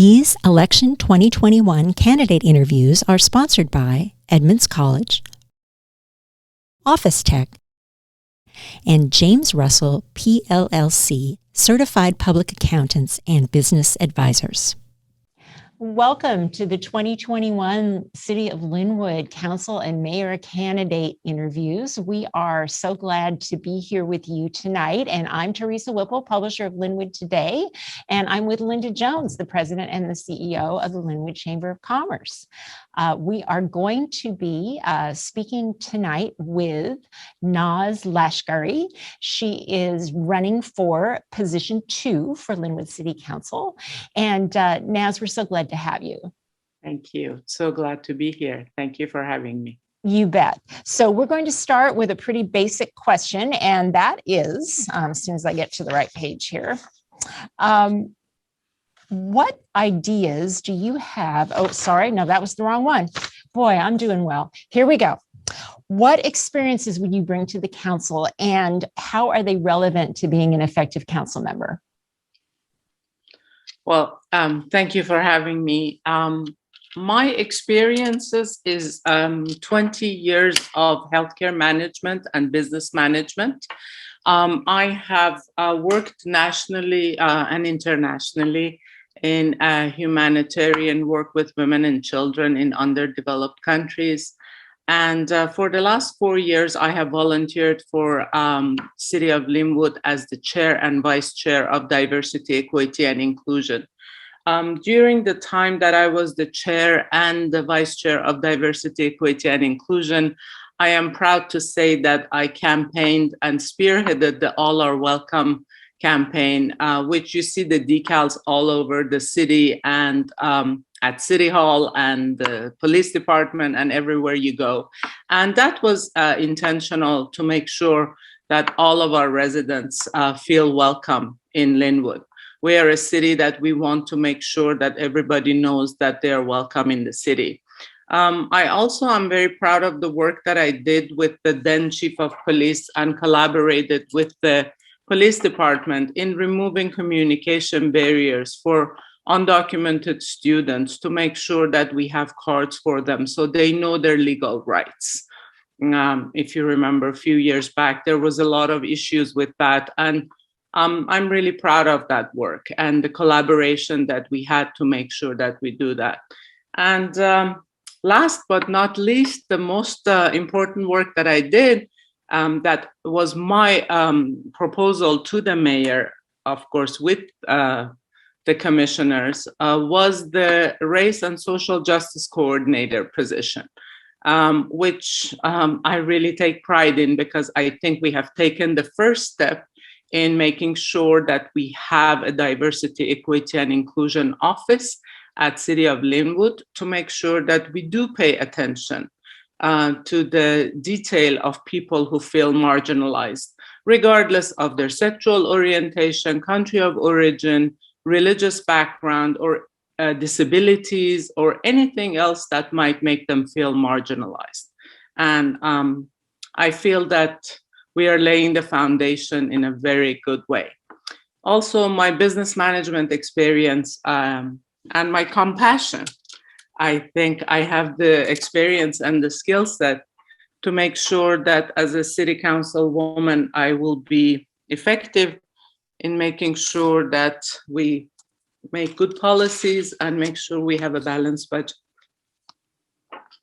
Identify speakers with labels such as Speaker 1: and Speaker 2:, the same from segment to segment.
Speaker 1: These Election 2021 candidate interviews are sponsored by Edmonds College, Office Tech, and James Russell PLLC, Certified Public Accountants and Business Advisors. Welcome to the 2021 City of Lynnwood Council and Mayor candidate interviews. We are so glad to be here with you tonight. And I'm Teresa Whipple, publisher of Lynnwood Today. And I'm with Linda Jones, the president and the CEO of the Lynnwood Chamber of Commerce. We are going to be speaking tonight with Naz Lashgari. She is running for position 2 for Lynnwood City Council. And Naz, we're so glad to have you.
Speaker 2: Thank you. So glad to be here. Thank you for having me.
Speaker 1: You bet. So we're going to start with a pretty basic question, and that is, as soon as I get to the right page here, what ideas do you have? Oh, sorry, no, that was the wrong one. Boy, I'm doing well. Here we go. What experiences would you bring to the council, and how are they relevant to being an effective council member?
Speaker 2: Well, thank you for having me. My experiences is 20 years of healthcare management and business management. I have worked nationally and internationally in humanitarian work with women and children in underdeveloped countries. And for the last 4 years, I have volunteered for City of Lynnwood as the chair and vice chair of diversity, equity, and inclusion. During the time that I was the chair and the vice chair of diversity, equity, and inclusion, I am proud to say that I campaigned and spearheaded the All Are Welcome campaign, which you see the decals all over the city and at City Hall and the police department and everywhere you go. And that was intentional to make sure that all of our residents feel welcome in Lynnwood. We are a city that we want to make sure that everybody knows that they are welcome in the city. I also am very proud of the work that I did with the then chief of police and collaborated with the police department in removing communication barriers for undocumented students to make sure that we have cards for them so they know their legal rights. If you remember a few years back, there was a lot of issues with that. And I'm really proud of that work and the collaboration that we had to make sure that we do that. And last but not least, the most important work that I did, that was my proposal to the mayor, of course, with the commissioners, was the race and social justice coordinator position, which I really take pride in because I think we have taken the first step in making sure that we have a diversity, equity, and inclusion office at City of Lynnwood to make sure that we do pay attention to the detail of people who feel marginalized, regardless of their sexual orientation, country of origin, religious background, or disabilities, or anything else that might make them feel marginalized. And I feel that we are laying the foundation in a very good way. Also, my business management experience and my compassion. I think I have the experience and the skill set to make sure that as a city council woman, I will be effective in making sure that we make good policies and make sure we have a balanced budget.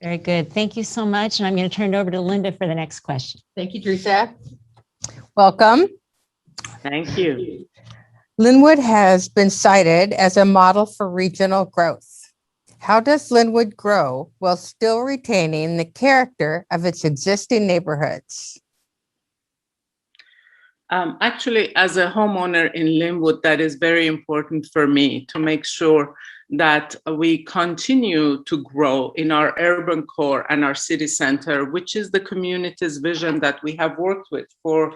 Speaker 1: Very good. Thank you so much. And I'm going to turn it over to Linda for the next question.
Speaker 3: Thank you, Teresa. Welcome.
Speaker 2: Thank you.
Speaker 3: Lynnwood has been cited as a model for regional growth. How does Lynnwood grow while still retaining the character of its existing neighborhoods?
Speaker 2: Actually, as a homeowner in Lynnwood, that is very important for me to make sure that we continue to grow in our urban core and our city center, which is the community's vision that we have worked with for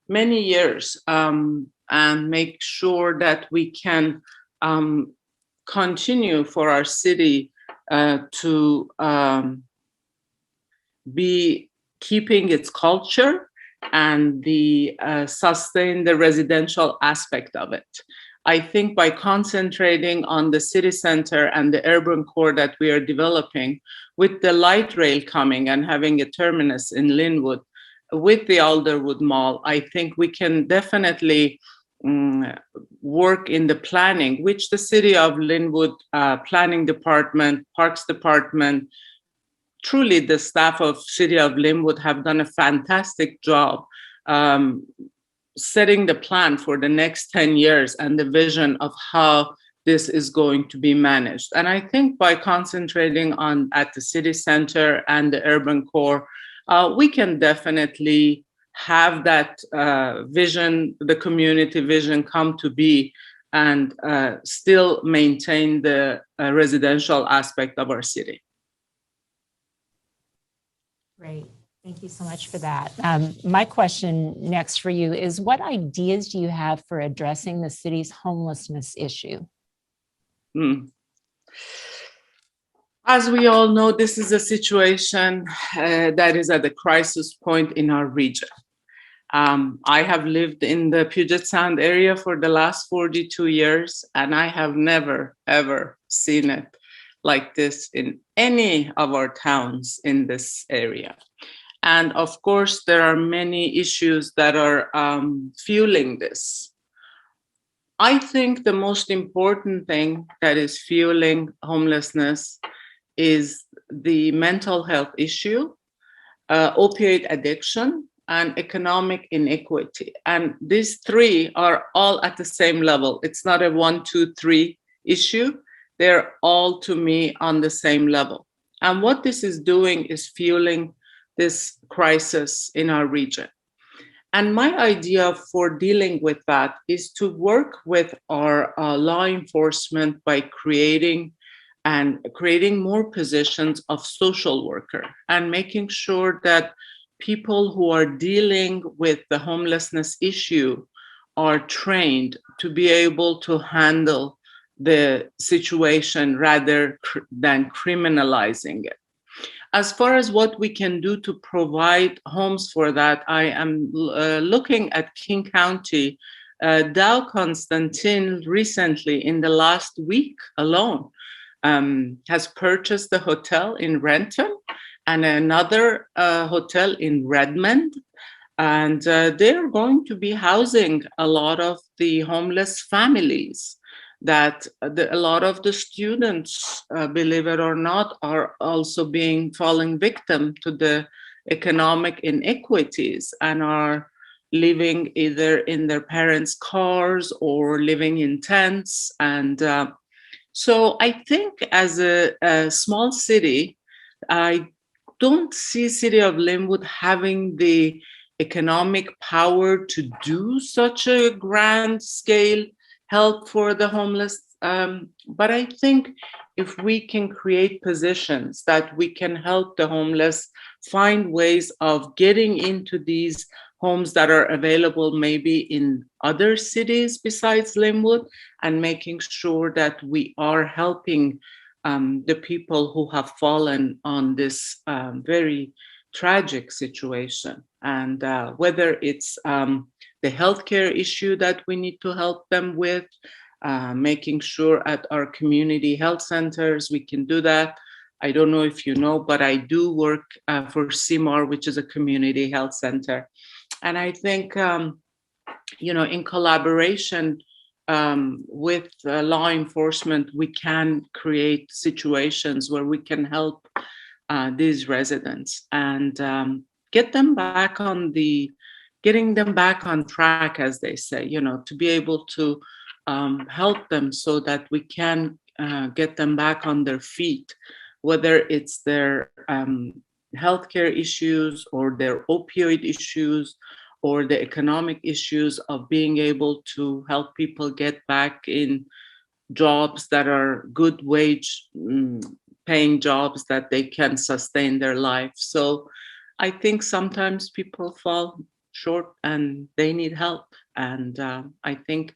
Speaker 2: many years, and make sure that we can continue for our city to be keeping its culture and sustain the residential aspect of it. I think by concentrating on the city center and the urban core that we are developing, with the light rail coming and having a terminus in Lynnwood, with the Alderwood Mall, I think we can definitely work in the planning, which the City of Lynnwood Planning Department, Parks Department, truly the staff of City of Lynnwood have done a fantastic job setting the plan for the next 10 years and the vision of how this is going to be managed. And I think by concentrating on at the city center and the urban core, we can definitely have that vision, the community vision come to be, and still maintain the residential aspect of our city.
Speaker 1: Great. Thank you so much for that. My question next for you is, what ideas do you have for addressing the city's homelessness issue?
Speaker 2: As we all know, this is a situation that is at the crisis point in our region. I have lived in the Puget Sound area for the last 42 years, and I have never, ever seen it like this in any of our towns in this area. And of course, there are many issues that are fueling this. I think the most important thing that is fueling homelessness is the mental health issue, opioid addiction, and economic inequity. And these three are all at the same level. It's not a 1, 2, 3 issue. They're all, to me, on the same level. And what this is doing is fueling this crisis in our region. And my idea for dealing with that is to work with our law enforcement by creating more positions of social worker and making sure that people who are dealing with the homelessness issue are trained to be able to handle the situation rather than criminalizing it. As far as what we can do to provide homes for that, I am looking at King County. Dow Constantine recently, in the last week alone, has purchased a hotel in Renton and another hotel in Redmond. And they're going to be housing a lot of the homeless families that a lot of the students, believe it or not, are also falling victim to the economic inequities and are living either in their parents' cars or living in tents. And so I think as a small city, I don't see City of Lynnwood having the economic power to do such a grand scale help for the homeless. But I think if we can create positions that we can help the homeless find ways of getting into these homes that are available maybe in other cities besides Lynnwood, and making sure that we are helping the people who have fallen on this very tragic situation. And whether it's the healthcare issue that we need to help them with, making sure at our community health centers we can do that. I don't know if you know, but I do work for CMAR, which is a community health center. And I think, in collaboration with law enforcement, we can create situations where we can help these residents and getting them back on track, as they say, to be able to help them so that we can get them back on their feet, whether it's their healthcare issues or their opioid issues or the economic issues of being able to help people get back in jobs that are good wage paying jobs that they can sustain their life. So I think sometimes people fall short and they need help. And I think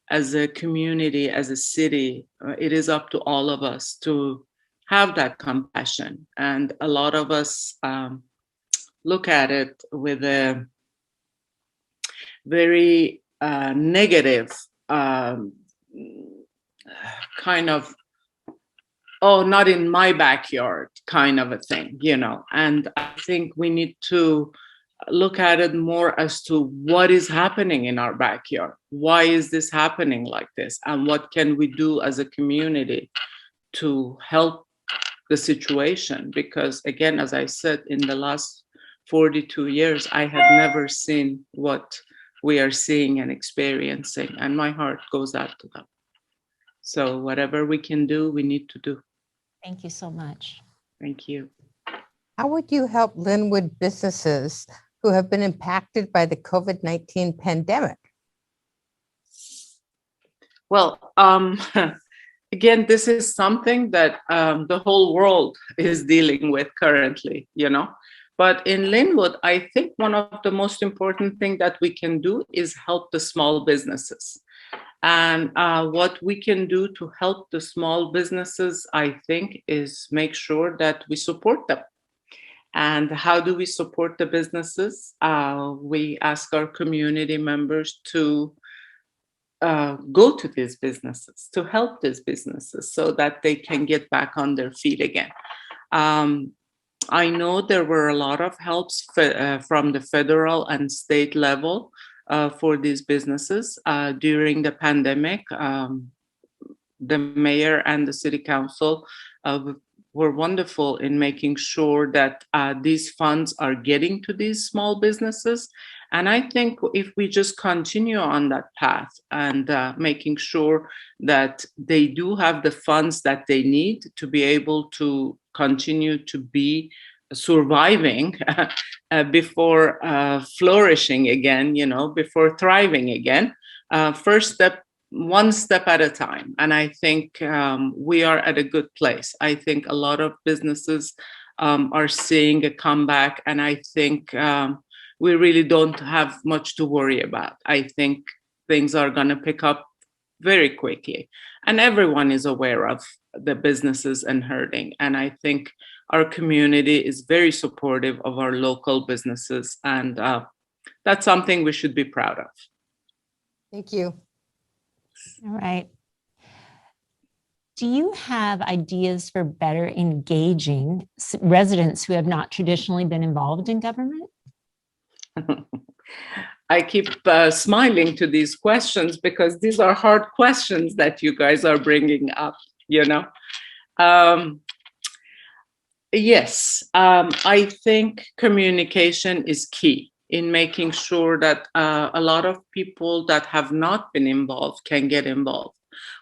Speaker 2: as a community, as a city, it is up to all of us to have that compassion. And a lot of us look at it with a very negative kind of, oh, not in my backyard kind of a thing, And I think we need to look at it more as to what is happening in our backyard. Why is this happening like this? And what can we do as a community to help the situation? Because again, as I said, in the last 42 years, I had never seen what we are seeing and experiencing, and my heart goes out to them. So whatever we can do, we need to do.
Speaker 1: Thank you so much.
Speaker 2: Thank you.
Speaker 3: How would you help Lynnwood businesses who have been impacted by the COVID-19 pandemic?
Speaker 2: Well, again, this is something that the whole world is dealing with currently, But in Lynnwood, I think one of the most important things that we can do is help the small businesses. And what we can do to help the small businesses, I think, is make sure that we support them. And how do we support the businesses? We ask our community members to go to these businesses, to help these businesses so that they can get back on their feet again. I know there were a lot of helps from the federal and state level for these businesses during the pandemic. The mayor and the city council were wonderful in making sure that these funds are getting to these small businesses. And I think if we just continue on that path and making sure that they do have the funds that they need to be able to continue to be surviving before flourishing again, before thriving again, first step, one step at a time. And I think we are at a good place. I think a lot of businesses are seeing a comeback, and I think we really don't have much to worry about. I think things are going to pick up very quickly, and everyone is aware of the businesses and hurting. And I think our community is very supportive of our local businesses, and that's something we should be proud of.
Speaker 3: Thank you.
Speaker 1: All right. Do you have ideas for better engaging residents who have not traditionally been involved in government?
Speaker 2: I keep smiling to these questions because these are hard questions that you guys are bringing up, Yes, I think communication is key in making sure that a lot of people that have not been involved can get involved.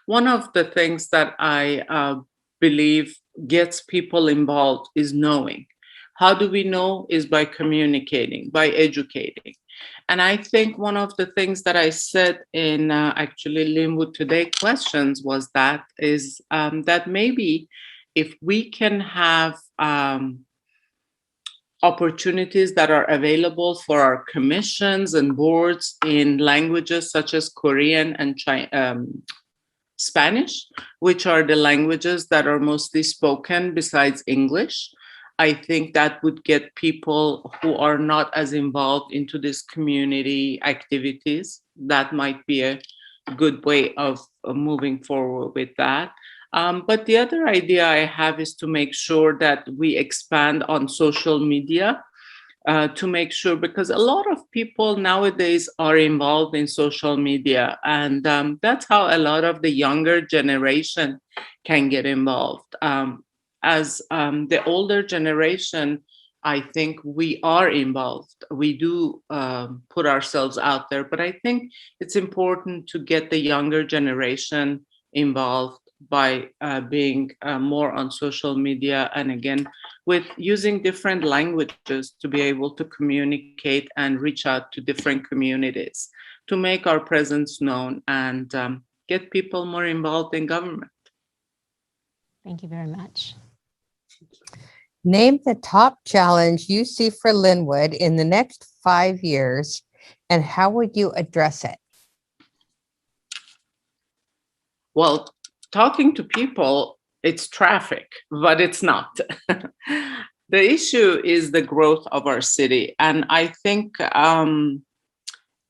Speaker 2: One of the things that I believe gets people involved is knowing. How do we know? Is by communicating, by educating. And I think one of the things that I said in actually Lynnwood Today questions was that maybe if we can have opportunities that are available for our commissions and boards in languages such as Korean and Spanish, which are the languages that are mostly spoken besides English, I think that would get people who are not as involved into these community activities. That might be a good way of moving forward with that. But the other idea I have is to make sure that we expand on social media to make sure, because a lot of people nowadays are involved in social media, and that's how a lot of the younger generation can get involved. As the older generation, I think we are involved. We do put ourselves out there, but I think it's important to get the younger generation involved by being more on social media, and again, with using different languages to be able to communicate and reach out to different communities to make our presence known and get people more involved in government.
Speaker 1: Thank you very much.
Speaker 3: Name the top challenge you see for Lynnwood in the next 5 years, and how would you address it?
Speaker 2: Well, talking to people, it's traffic, but it's not. The issue is the growth of our city. And I think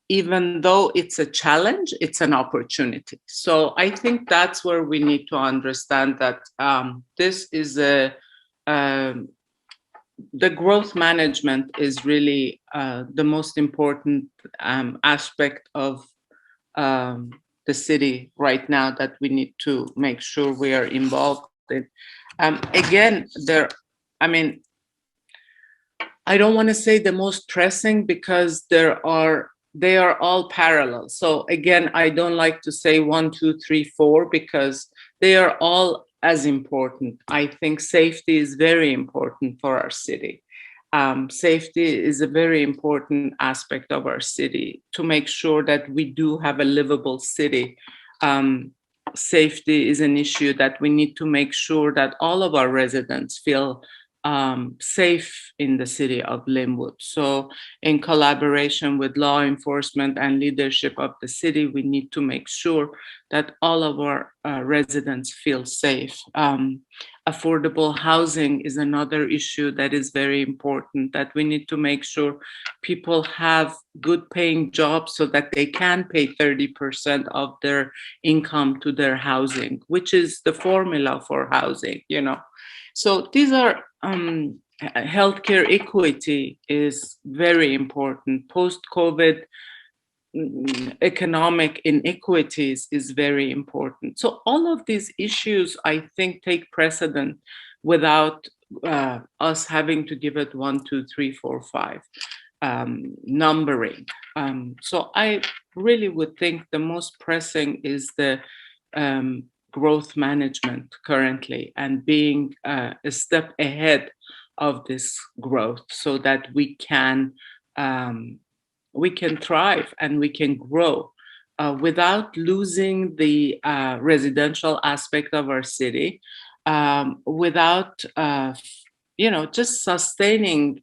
Speaker 2: even though it's a challenge, it's an opportunity. So I think that's where we need to understand that this is the growth management is really the most important aspect of the city right now that we need to make sure we are involved in. Again, I don't want to say the most pressing because they are all parallel. So again, I don't like to say 1, 2, 3, 4 because they are all as important. I think safety is very important for our city. Safety is a very important aspect of our city to make sure that we do have a livable city. Safety is an issue that we need to make sure that all of our residents feel safe in the city of Lynnwood. So in collaboration with law enforcement and leadership of the city, we need to make sure that all of our residents feel safe. Affordable housing is another issue that is very important, that we need to make sure people have good paying jobs so that they can pay 30% of their income to their housing, which is the formula for housing, you know. So these are healthcare equity is very important. Post-COVID economic inequities is very important. So all of these issues, I think, take precedent without us having to give it 1, 2, 3, 4, 5 numbering. So I really would think the most pressing is the growth management currently, and being a step ahead of this growth so that we can thrive and we can grow without losing the residential aspect of our city, without just sustaining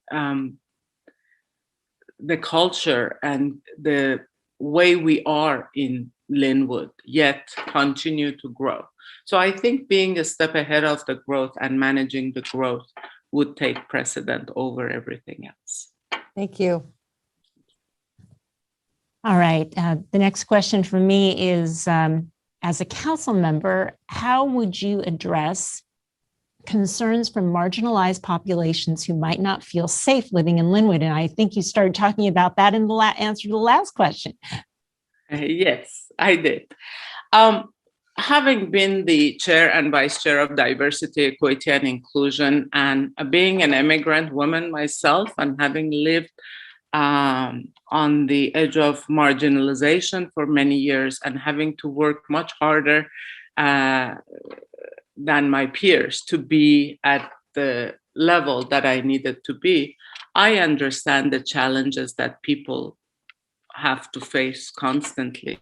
Speaker 2: the culture and the way we are in Lynnwood, yet continue to grow. So I think being a step ahead of the growth and managing the growth would take precedent over everything else.
Speaker 3: Thank you.
Speaker 1: All right. The next question for me is, as a council member, how would you address concerns from marginalized populations who might not feel safe living in Lynnwood? And I think you started talking about that in the answer to the last question.
Speaker 2: Yes, I did. Having been the chair and vice chair of diversity, equity, and inclusion, and being an immigrant woman myself, and having lived on the edge of marginalization for many years, and having to work much harder than my peers to be at the level that I needed to be, I understand the challenges that people have to face constantly.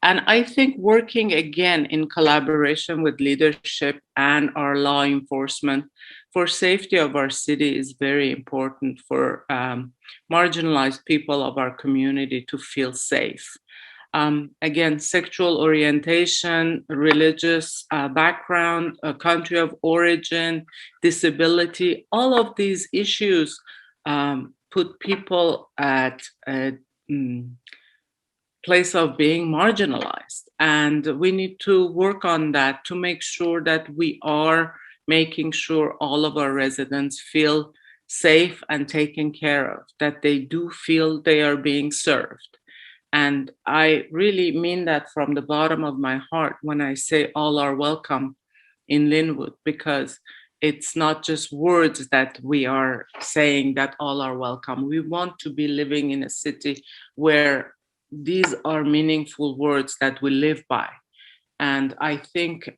Speaker 2: And I think working again in collaboration with leadership and our law enforcement for safety of our city is very important for marginalized people of our community to feel safe. Again, sexual orientation, religious background, country of origin, disability, all of these issues put people at a place of being marginalized. And we need to work on that to make sure that we are making sure all of our residents feel safe and taken care of, that they do feel they are being served. And I really mean that from the bottom of my heart when I say all are welcome in Lynnwood, because it's not just words that we are saying that all are welcome. We want to be living in a city where these are meaningful words that we live by. And I think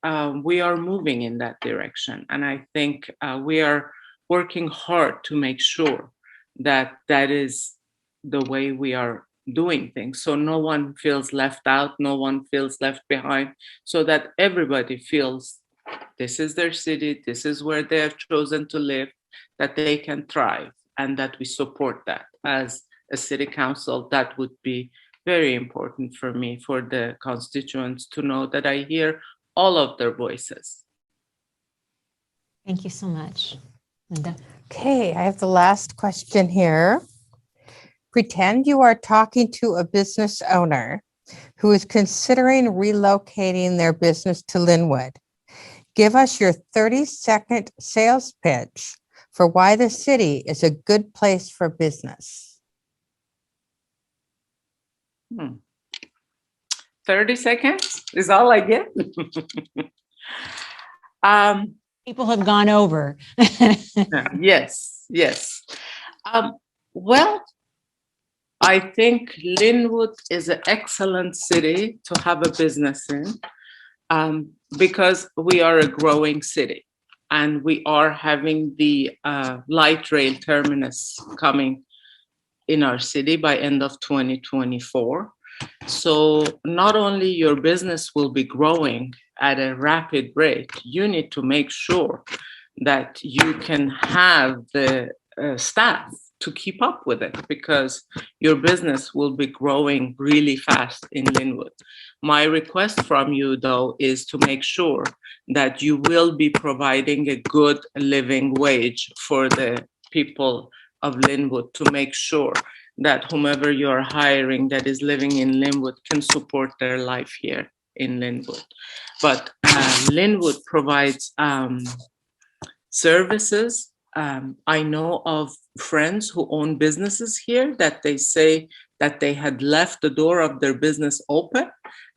Speaker 2: we are moving in that direction. And I think we are working hard to make sure that that is the way we are doing things. So no one feels left out, no one feels left behind, so that everybody feels this is their city, this is where they have chosen to live, that they can thrive, and that we support that. As a city council, that would be very important for me, for the constituents to know that I hear all of their voices.
Speaker 1: Thank you so much, Linda.
Speaker 3: Okay, I have the last question here. Pretend you are talking to a business owner who is considering relocating their business to Lynnwood. Give us your 30-second sales pitch for why the city is a good place for business.
Speaker 2: 30 seconds is all I get.
Speaker 1: People have gone over.
Speaker 2: Yes. Well, I think Lynnwood is an excellent city to have a business in, because we are a growing city and we are having the light rail terminus coming in our city by end of 2024. So not only your business will be growing at a rapid rate, you need to make sure that you can have the staff to keep up with it, because your business will be growing really fast in Lynnwood. My request from you, though, is to make sure that you will be providing a good living wage for the people of Lynnwood, to make sure that whomever you're hiring that is living in Lynnwood can support their life here in Lynnwood. But Lynnwood provides services. I know of friends who own businesses here that they say that they had left the door of their business open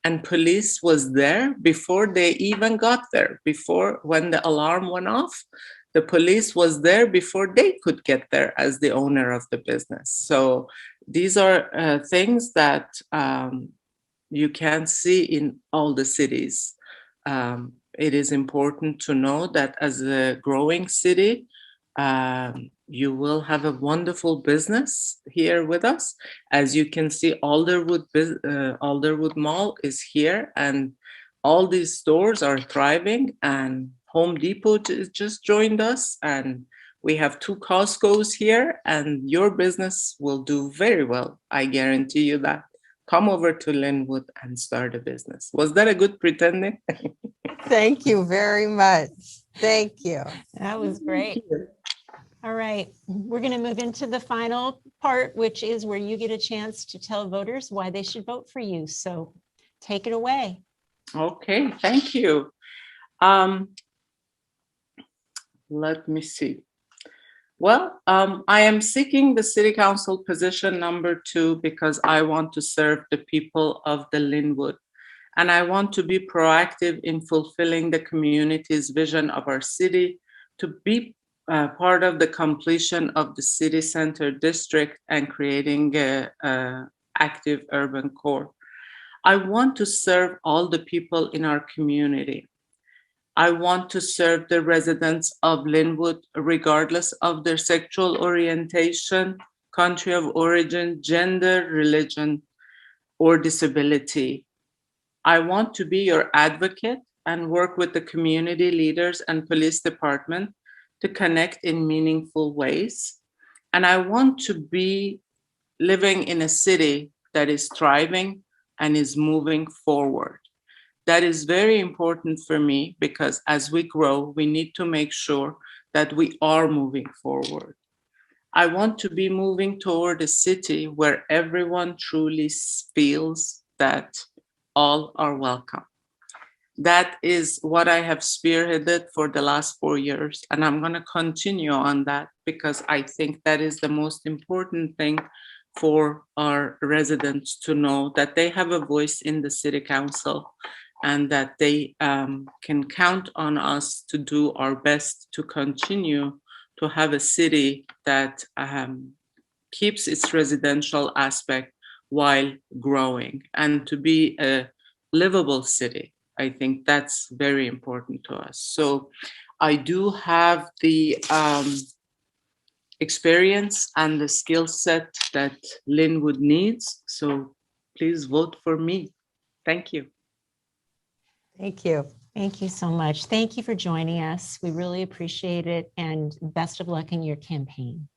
Speaker 2: and police was there before they even got there. Before, when the alarm went off, the police was there before they could get there as the owner of the business. So these are things that you can see in all the cities. It is important to know that as a growing city, you will have a wonderful business here with us. As you can see, Alderwood Mall is here, and all these stores are thriving, and Home Depot just joined us, and we have 2 Costco's here, and your business will do very well. I guarantee you that. Come over to Lynnwood and start a business. Was that a good pretending?
Speaker 3: Thank you very much. Thank you.
Speaker 1: That was great. All right, we're going to move into the final part, which is where you get a chance to tell voters why they should vote for you. So take it away.
Speaker 2: Okay, thank you. Let me see. Well, I am seeking the City Council position number 2 because I want to serve the people of the Lynnwood, and I want to be proactive in fulfilling the community's vision of our city, to be part of the completion of the city center district and creating a active urban core. I want to serve all the people in our community. I want to serve the residents of Lynnwood, regardless of their sexual orientation, country of origin, gender, religion, or disability. I want to be your advocate and work with the community leaders and police department to connect in meaningful ways. And I want to be living in a city that is thriving and is moving forward. That is very important for me, because as we grow, we need to make sure that we are moving forward. I want to be moving toward a city where everyone truly feels that all are welcome. That is what I have spearheaded for the last 4 years, and I'm going to continue on that, because I think that is the most important thing for our residents to know, that they have a voice in the City Council, and that they can count on us to do our best to continue to have a city that keeps its residential aspect while growing, and to be a livable city. I think that's very important to us. So I do have the experience and the skill set that Lynnwood needs. So please vote for me. Thank you.
Speaker 3: Thank you.
Speaker 1: Thank you so much. Thank you for joining us. We really appreciate it, and best of luck in your campaign.